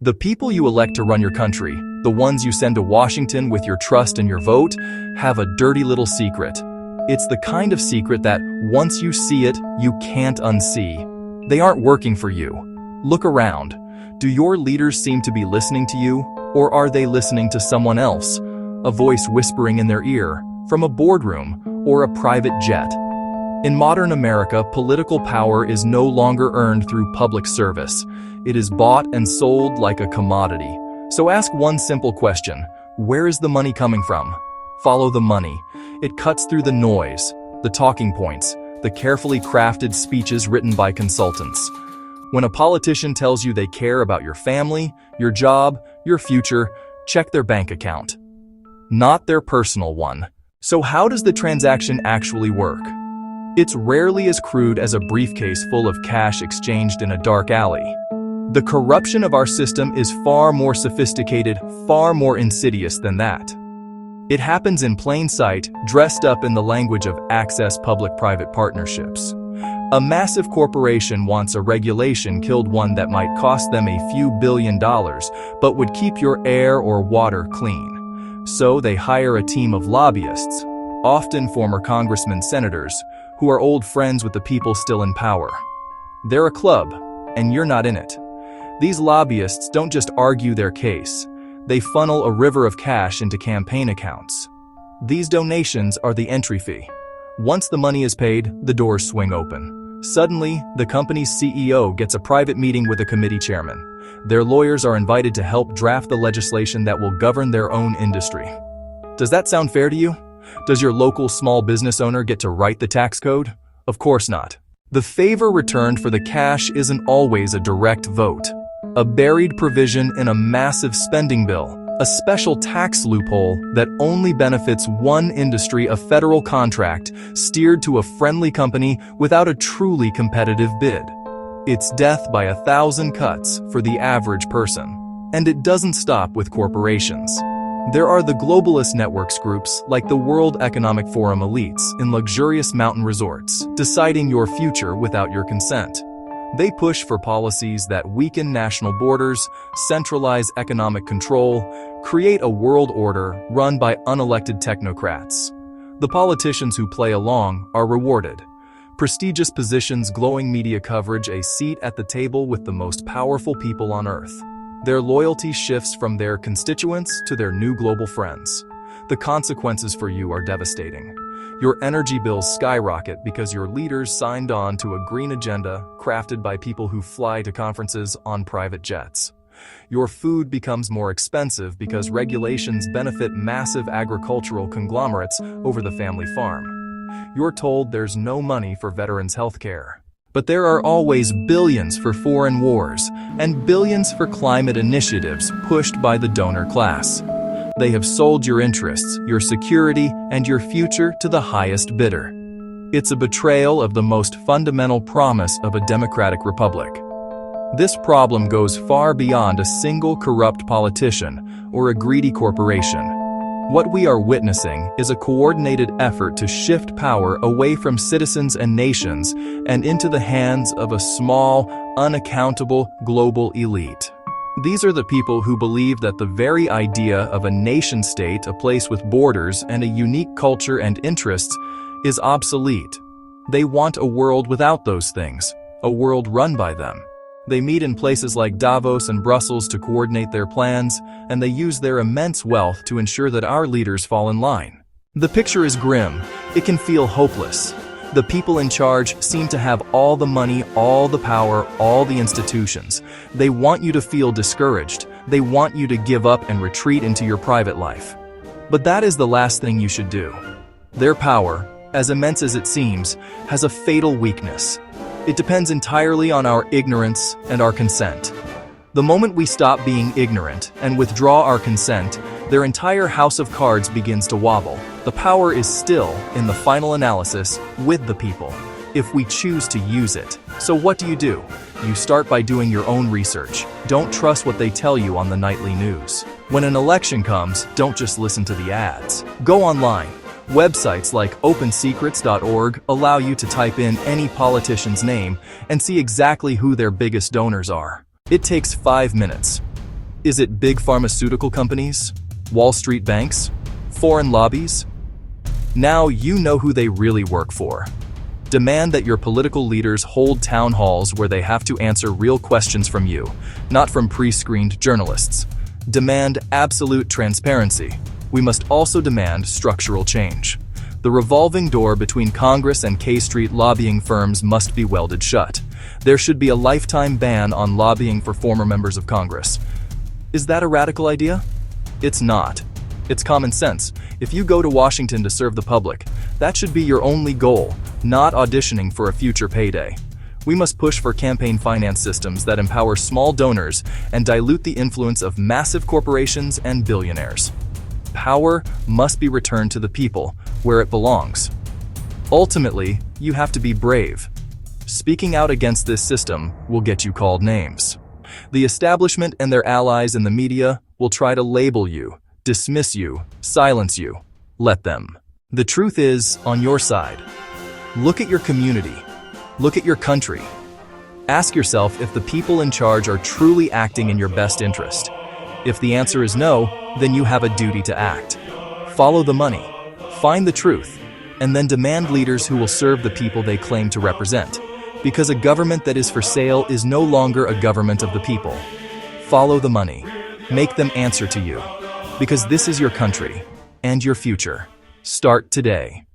The people you elect to run your country, the ones you send to Washington with your trust and your vote, have a dirty little secret. It's the kind of secret that, once you see it, you can't unsee. They aren't working for you. Look around. Do your leaders seem to be listening to you, or are they listening to someone else? A voice whispering in their ear, from a boardroom, or a private jet. In modern America, political power is no longer earned through public service. It is bought and sold like a commodity. So ask one simple question: where is the money coming from? Follow the money. It cuts through the noise, the talking points, the carefully crafted speeches written by consultants. When a politician tells you they care about your family, your job, your future, check their bank account, not their personal one. So how does the transaction actually work? It's rarely as crude as a briefcase full of cash exchanged in a dark alley. The corruption of our system is far more sophisticated, far more insidious than that. It happens in plain sight, dressed up in the language of access public-private partnerships. A massive corporation wants a regulation killed one that might cost them a few $billions, but would keep your air or water clean. So they hire a team of lobbyists, often former congressmen, senators, who are old friends with the people still in power. They're a club, and you're not in it. These lobbyists don't just argue their case. They funnel a river of cash into campaign accounts. These donations are the entry fee. Once the money is paid, the doors swing open. Suddenly, the company's CEO gets a private meeting with a committee chairman. Their lawyers are invited to help draft the legislation that will govern their own industry. Does that sound fair to you? Does your local small business owner get to write the tax code? Of course not. The favor returned for the cash isn't always a direct vote. A buried provision in a massive spending bill, a special tax loophole that only benefits one industry, a federal contract steered to a friendly company without a truly competitive bid. It's death by 1,000 cuts for the average person. And it doesn't stop with corporations. There are the globalist networks groups like the World Economic Forum elites in luxurious mountain resorts, deciding your future without your consent. They push for policies that weaken national borders, centralize economic control, create a world order run by unelected technocrats. The politicians who play along are rewarded. Prestigious positions, glowing media coverage, a seat at the table with the most powerful people on earth. Their loyalty shifts from their constituents to their new global friends. The consequences for you are devastating. Your energy bills skyrocket because your leaders signed on to a green agenda crafted by people who fly to conferences on private jets. Your food becomes more expensive because regulations benefit massive agricultural conglomerates over the family farm. You're told there's no money for veterans' health care. But there are always billions for foreign wars and billions for climate initiatives pushed by the donor class. They have sold your interests, your security, and your future to the highest bidder. It's a betrayal of the most fundamental promise of a democratic republic. This problem goes far beyond a single corrupt politician or a greedy corporation. What we are witnessing is a coordinated effort to shift power away from citizens and nations and into the hands of a small, unaccountable global elite. These are the people who believe that the very idea of a nation-state, a place with borders and a unique culture and interests, is obsolete. They want a world without those things, a world run by them. They meet in places like Davos and Brussels to coordinate their plans, and they use their immense wealth to ensure that our leaders fall in line. The picture is grim. It can feel hopeless. The people in charge seem to have all the money, all the power, all the institutions. They want you to feel discouraged. They want you to give up and retreat into your private life. But that is the last thing you should do. Their power, as immense as it seems, has a fatal weakness. It depends entirely on our ignorance and our consent. The moment we stop being ignorant and withdraw our consent, their entire house of cards begins to wobble. The power is still, in the final analysis, with the people, if we choose to use it. So what do? You start by doing your own research. Don't trust what they tell you on the nightly news. When an election comes, don't just listen to the ads. Go online. Websites like OpenSecrets.org allow you to type in any politician's name and see exactly who their biggest donors are. It takes 5 minutes. Is it big pharmaceutical companies? Wall Street banks? Foreign lobbies? Now you know who they really work for. Demand that your political leaders hold town halls where they have to answer real questions from you, not from pre-screened journalists. Demand absolute transparency. We must also demand structural change. The revolving door between Congress and K Street lobbying firms must be welded shut. There should be a lifetime ban on lobbying for former members of Congress. Is that a radical idea? It's not. It's common sense. If you go to Washington to serve the public, that should be your only goal, not auditioning for a future payday. We must push for campaign finance systems that empower small donors and dilute the influence of massive corporations and billionaires. Power must be returned to the people, where it belongs. Ultimately, you have to be brave. Speaking out against this system will get you called names. The establishment and their allies in the media will try to label you, dismiss you, silence you. Let them. The truth is on your side. Look at your community. Look at your country. Ask yourself if the people in charge are truly acting in your best interest. If the answer is no, then you have a duty to act. Follow the money, find the truth, and then demand leaders who will serve the people they claim to represent. Because a government that is for sale is no longer a government of the people. Follow the money. Make them answer to you. Because this is your country and your future. Start today.